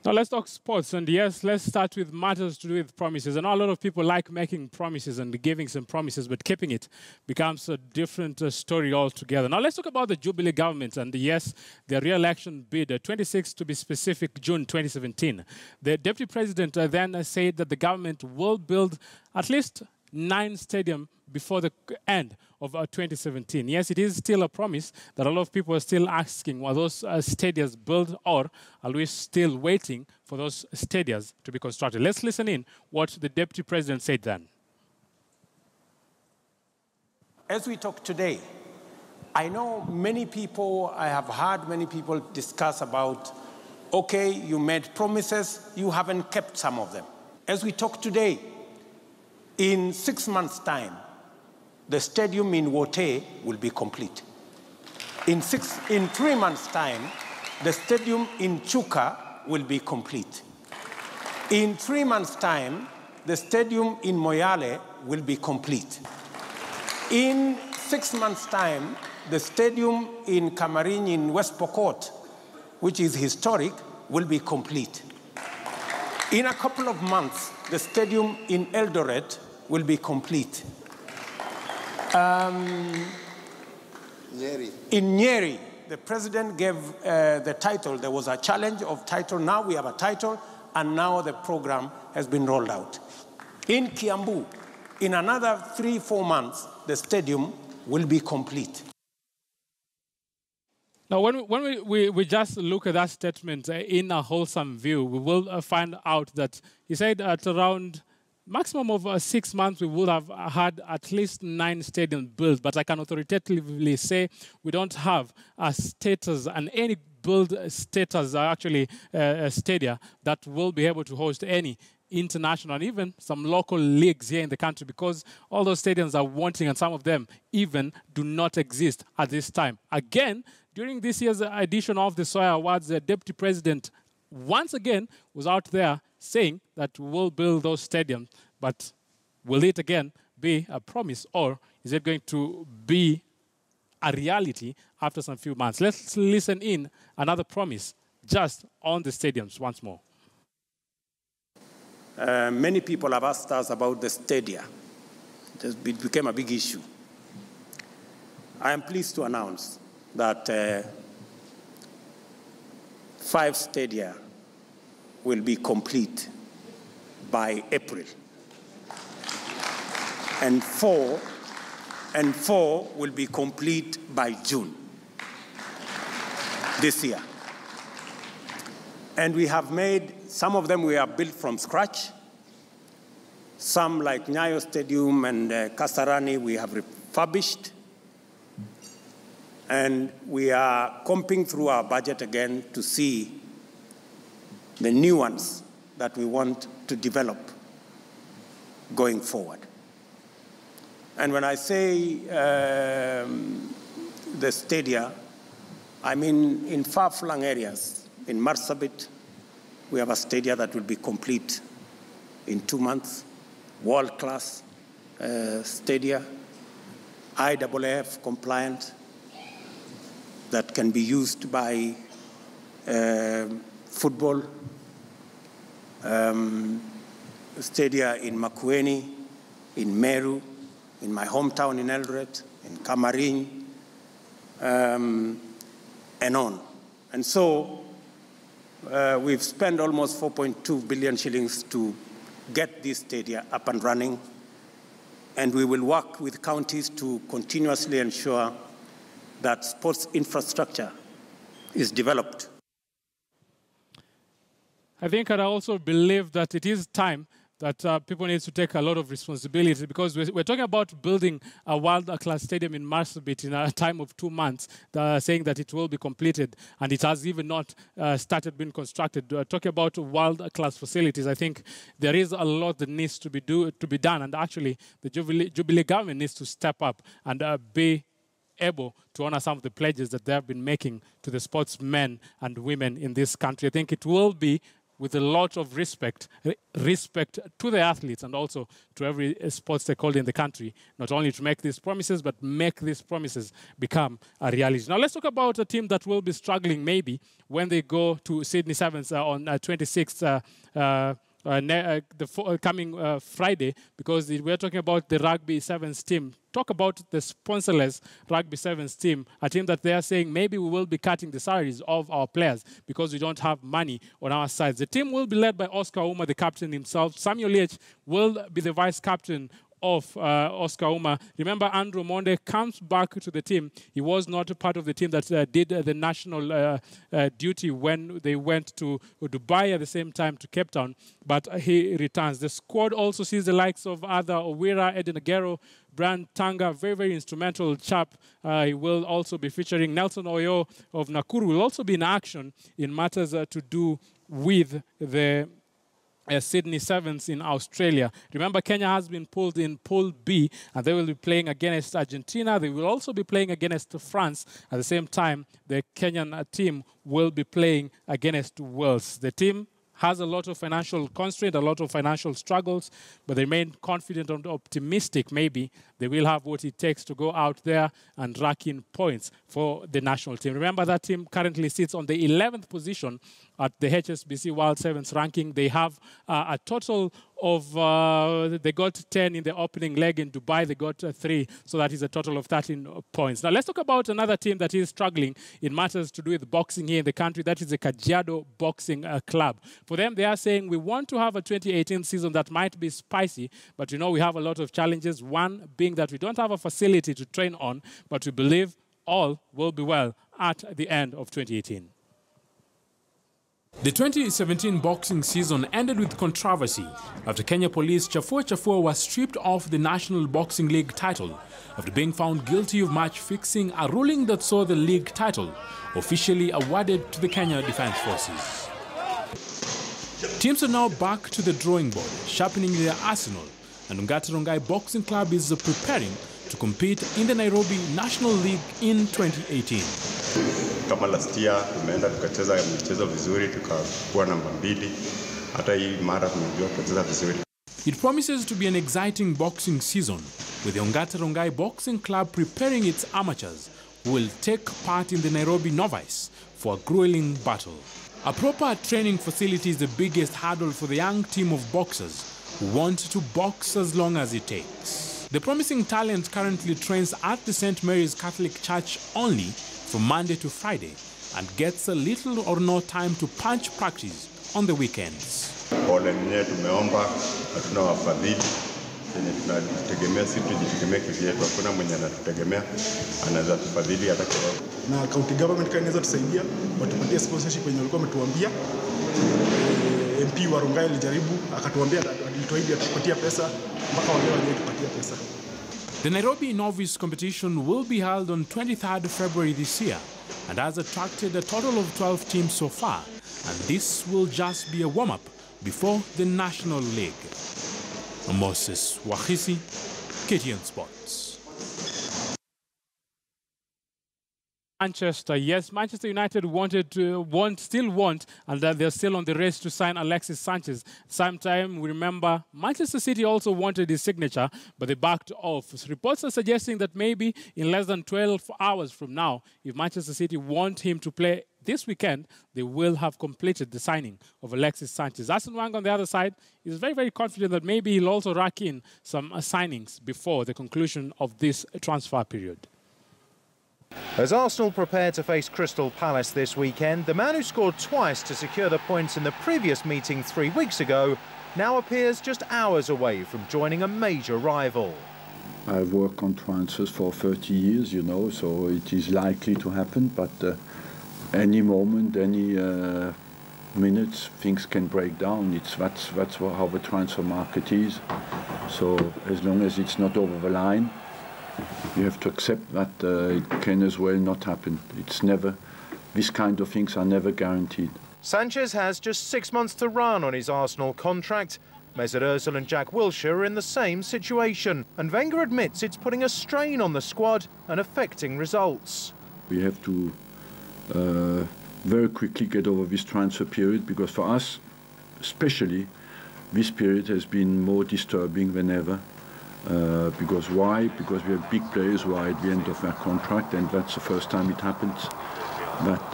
Now let's talk sports, and yes, let's start with matters to do with promises. I know a lot of people like making promises and giving some promises, but keeping it becomes a different story altogether. Now let's talk about the Jubilee Government, and yes, their re-election bid, 26 to be specific, June 2017. The Deputy President then said that the government will build at least 9 stadiums before the end of 2017. Yes, it is still a promise that a lot of people are still asking, were those stadiums built, or are we still waiting for those stadiums to be constructed? Let's listen in what the Deputy President said then. As we talk today, I know many people, I have heard many people discuss about, okay, you made promises, you haven't kept some of them. As we talk today, in 6 months' time, the stadium in Wote will be complete. In 3 months' time, the stadium in Chuka will be complete. In 3 months' time, the stadium in Moyale will be complete. In 6 months' time, the stadium in Kamarin in West Pokot, which is historic, will be complete. In a couple of months, the stadium in Eldoret will be complete. In Nyeri, the president gave the title. There was a challenge of title. Now we have a title, and now the program has been rolled out. In Kiambu, in another 3-4 months, the stadium will be complete. Now, when we just look at that statement in a wholesome view, we will find out that he said at around maximum of 6 months, we would have had at least 9 stadiums built, but I can authoritatively say we don't have a status and any build status, actually stadia, that will be able to host any international and even some local leagues here in the country, because all those stadiums are wanting, and some of them even do not exist at this time. Again, during this year's edition of the Soya Awards, the Deputy President once again was out there saying that we'll build those stadiums, but will it again be a promise, or is it going to be a reality after some few months? Let's listen in another promise just on the stadiums once more. Many people have asked us about the Stadia. It became a big issue. I am pleased to announce that 5 stadia will be complete by April. And four will be complete by June this year. And we have made, some of them we have built from scratch. Some like Nyayo Stadium and Kasarani we have refurbished. And we are comping through our budget again to see the new ones that we want to develop going forward. And when I say the stadia, I mean in far-flung areas. In Marsabit, we have a stadia that will be complete in 2 months, world-class stadia, IAAF compliant, that can be used by football, stadia in Makueni, in Meru, in my hometown in Eldoret, in Kamarin, and on. And so we've spent almost 4.2 billion shillings to get this stadia up and running, and we will work with counties to continuously ensure that sports infrastructure is developed. I think I also believe that it is time that people need to take a lot of responsibility, because we're talking about building a world-class stadium in Marsabit in a time of 2 months, saying that it will be completed, and it has even not started being constructed. Talking about world-class facilities, I think there is a lot that needs to be done, and actually the Jubilee government needs to step up and be able to honor some of the pledges that they have been making to the sportsmen and women in this country. I think it will be with a lot of respect to the athletes and also to every sports stakeholder in the country, not only to make these promises, but make these promises become a reality. Now, let's talk about a team that will be struggling maybe when they go to Sydney Sevens on 26th coming Friday, because we're talking about the Rugby Sevens team. Talk about the sponsorless Rugby Sevens team, a team that they are saying maybe we will be cutting the salaries of our players because we don't have money on our side. The team will be led by Oscar Uma, the captain himself. Samuel H. will be the vice captain of Oscar Uma. Remember, Andrew Monde comes back to the team. He was not a part of the team that did the national duty when they went to Dubai at the same time to Cape Town, but he returns. The squad also sees the likes of Ada Owira, Eden Aguero, Brian Tanga, very, very instrumental chap. He will also be featuring Nelson Oyo of Nakuru, will also be in action in matters to do with the Sydney Sevens in Australia. Remember, Kenya has been pulled in Pool B, and they will be playing against Argentina. They will also be playing against France. At the same time, the Kenyan team will be playing against Wales. The team has a lot of financial constraint, a lot of financial struggles, but they remain confident and optimistic. Maybe they will have what it takes to go out there and rack in points for the national team. Remember, that team currently sits on the 11th position at the HSBC World Sevens ranking. They have a total of, they got 10 in the opening leg in Dubai. They got 3, so that is a total of 13 points. Now, let's talk about another team that is struggling in matters to do with boxing here in the country. That is the Kajiado Boxing Club. For them, they are saying we want to have a 2018 season that might be spicy, but you know we have a lot of challenges. One being that we don't have a facility to train on, but we believe all will be well at the end of 2018. The 2017 boxing season ended with controversy after Kenya Police Chafua was stripped of the National Boxing League title after being found guilty of match fixing, a ruling that saw the league title officially awarded to the Kenya Defence Forces. Teams are now back to the drawing board, sharpening their arsenal, and Ongata Rongai Boxing Club is preparing to compete in the Nairobi National League in 2018. Kama last year tumeenda tukacheza michezo vizuri, tukakuwa namba 2. Hata hii mara tumejua kucheza vizuri. It promises to be an exciting boxing season, with the Ongata Rongai Boxing Club preparing its amateurs who will take part in the Nairobi Novice for a grueling battle. A proper training facility is the biggest hurdle for the young team of boxers who want to box as long as it takes. The promising talent currently trains at the St. Mary's Catholic Church only from Monday to Friday and gets a little or no time to punch practice on the weekends. Pole mwenyewe tumeomba, hatuna wafadhili. Tunategemea sisi tujitegemee kivyetu, hakuna mwenye anatutegemea anaweza tufadhili hata kidogo. Na county government inaweza tusaidia, watupatie sponsorship yenye walikuwa wametuambia. MP wa Rongai alijaribu akatuambia alituahidi atupatia pesa, mpaka wale walitupatia pesa. The Nairobi Novice competition will be held on 23rd February this year and has attracted a total of 12 teams so far, and this will just be a warm-up before the National League. Moses Wahisi, KTN Sports. Manchester, yes, Manchester United still want, and that they're still on the race to sign Alexis Sanchez. Sometime, we remember, Manchester City also wanted his signature, but they backed off. So reports are suggesting that maybe in less than 12 hours from now, if Manchester City want him to play this weekend, they will have completed the signing of Alexis Sanchez. Arsene Wenger, on the other side, is very, very confident that maybe he'll also rack in some signings before the conclusion of this transfer period. As Arsenal prepare to face Crystal Palace this weekend, the man who scored twice to secure the points in the previous meeting 3 weeks ago now appears just hours away from joining a major rival. I've worked on transfers for 30 years, you know, so it is likely to happen, but any moment, any minutes, things can break down. That's how the transfer market is. So as long as it's not over the line, you have to accept that it can as well not happen. It's never, these kind of things are never guaranteed. Sanchez has just 6 months to run on his Arsenal contract. Mesut Ozil and Jack Wilshere are in the same situation, and Wenger admits it's putting a strain on the squad and affecting results. We have to very quickly get over this transfer period, because for us, especially this period has been more disturbing than ever. Because why? Because we have big players who are at the end of their contract, and that's the first time it happens. But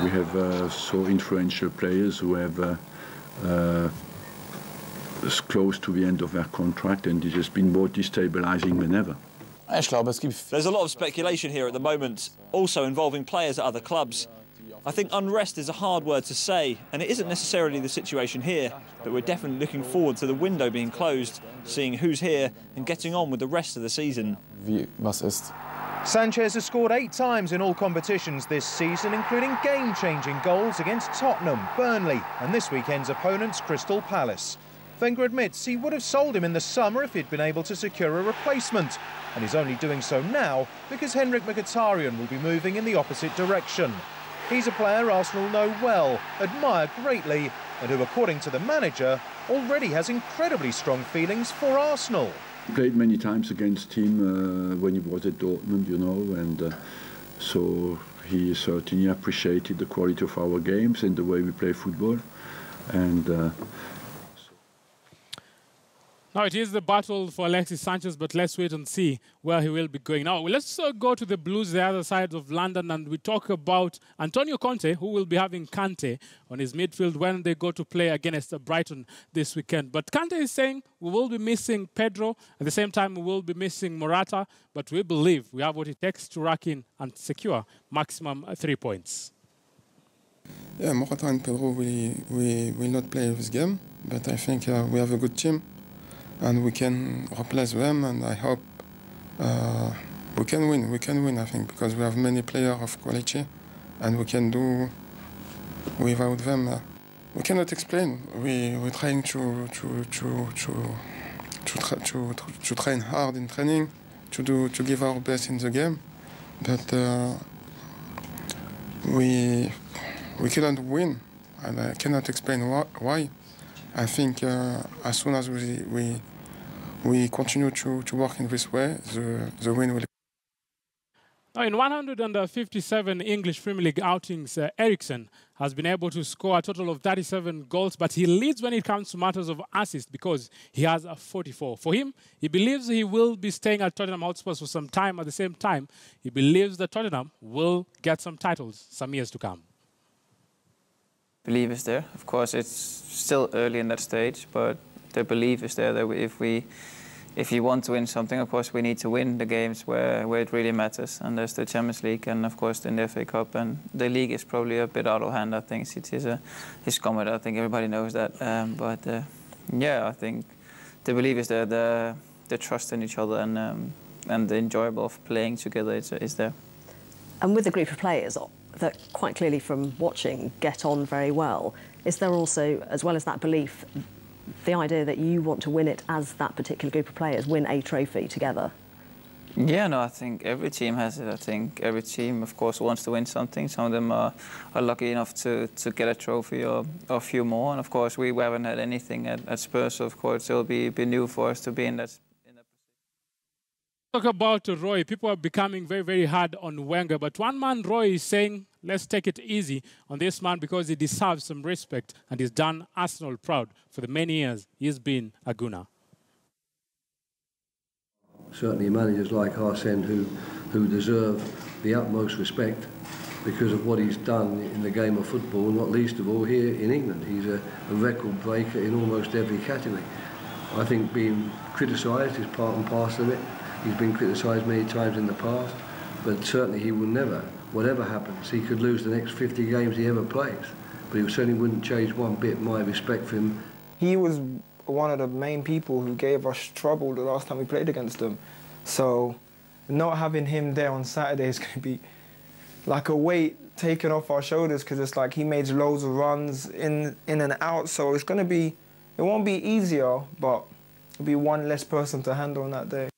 we have so influential players who have close to the end of their contract, and it has been more destabilizing than ever. There's a lot of speculation here at the moment, also involving players at other clubs. I think unrest is a hard word to say, and it isn't necessarily the situation here, but we're definitely looking forward to the window being closed, seeing who's here and getting on with the rest of the season. Sanchez has scored 8 times in all competitions this season, including game-changing goals against Tottenham, Burnley and this weekend's opponents Crystal Palace. Wenger admits he would have sold him in the summer if he'd been able to secure a replacement, and he's only doing so now because Henrik Mkhitaryan will be moving in the opposite direction. He's a player Arsenal know well, admire greatly, and who, according to the manager, already has incredibly strong feelings for Arsenal. Played many times against him when he was at Dortmund, you know, and so he certainly appreciated the quality of our games and the way we play football. And now it is the battle for Alexis Sanchez, but let's wait and see where he will be going. Now let's go to the Blues, the other side of London, and we talk about Antonio Conte, who will be having Kante on his midfield when they go to play against Brighton this weekend. But Kante is saying we will be missing Pedro. At the same time, we will be missing Morata, but we believe we have what it takes to rack in and secure maximum 3 points. Yeah, Morata and Pedro will not play this game, but I think we have a good team. And we can replace them, and I hope we can win. We can win, I think, because we have many players of quality, and we can do without them. We cannot explain. We're trying to train hard in training, to give our best in the game, but we cannot win, and I cannot explain why. I think as soon as we continue to work in this way, the win will. Now, in 157 English Premier League outings, Eriksen has been able to score a total of 37 goals, but he leads when it comes to matters of assists because he has 44. For him, he believes he will be staying at Tottenham Hotspur for some time. At the same time, he believes that Tottenham will get some titles some years to come. Belief is there. Of course, it's still early in that stage, but the belief is there that if you want to win something, of course, we need to win the games where it really matters. And there's the Champions League, and of course, in the FA Cup. And the league is probably a bit out of hand. I think it is his comment. I think everybody knows that. Yeah, I think the belief is there. The trust in each other and the enjoyable of playing together is there. And with a group of players that quite clearly from watching get on very well, is there also, as well as that belief, the idea that you want to win it as that particular group of players, win a trophy together? Yeah, no, I think every team has it. I think every team, of course, wants to win something. Some of them are lucky enough to get a trophy or a few more. And of course, we haven't had anything at Spurs, so of course it'll be new for us to be in that position. Talk about Roy. People are becoming very, very hard on Wenger, but one man, Roy, is saying, let's take it easy on this man because he deserves some respect and he's done Arsenal proud for the many years he's been a Gunner. Certainly managers like Arsene who deserve the utmost respect because of what he's done in the game of football, not least of all here in England. He's a record breaker in almost every category. I think being criticised is part and parcel of it. He's been criticised many times in the past, but certainly he will never, whatever happens, he could lose the next 50 games he ever plays, but he certainly wouldn't change one bit my respect for him. He was one of the main people who gave us trouble the last time we played against them. So not having him there on Saturday is going to be like a weight taken off our shoulders because it's like he made loads of runs in and out. So it's going to be, it won't be easier, but it'll be one less person to handle on that day.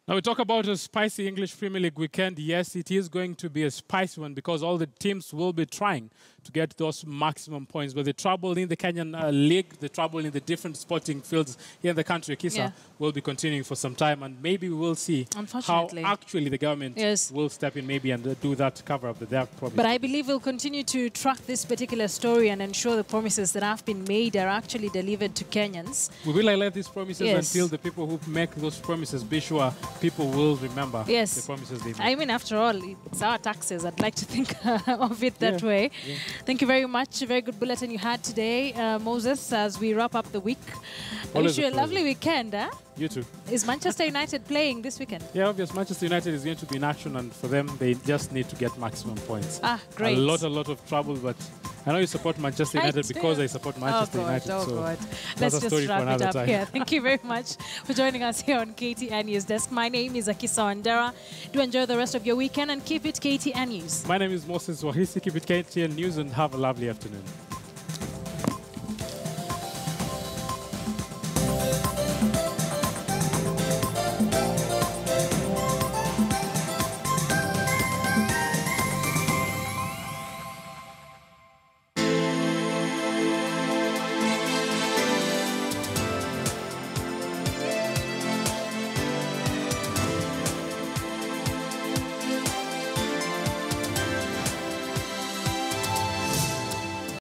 Now we talk about a spicy English Premier League weekend. Yes, it is going to be a spicy one because all the teams will be trying to get those maximum points. But the trouble in the Kenyan league, the trouble in the different sporting fields here in the country, Kisa, will be continuing for some time. And maybe we will see how actually the government will step in maybe and do that cover up that they have promised. But I believe we'll continue to track this particular story and ensure the promises that have been made are actually delivered to Kenyans. We will highlight these promises until the people who make those promises be sure people will remember the promises they made. I mean, after all, it's our taxes. I'd like to think of it that way. Yeah. Thank you very much. A very good bulletin you had today, Moses, as we wrap up the week. I wish you a lovely weekend. You too. Is Manchester United playing this weekend? Yeah, obviously. Manchester United is going to be in action, and for them, they just need to get maximum points. Great. A lot of trouble, but I know you support Manchester United because I support Manchester United. Oh, God. Let's just wrap it up here. Thank you very much for joining us here on KTN News Desk. My name is Akisa Wandera. Do enjoy the rest of your weekend and keep it KTN News. My name is Moses Wahisi. Keep it KTN News and have a lovely afternoon.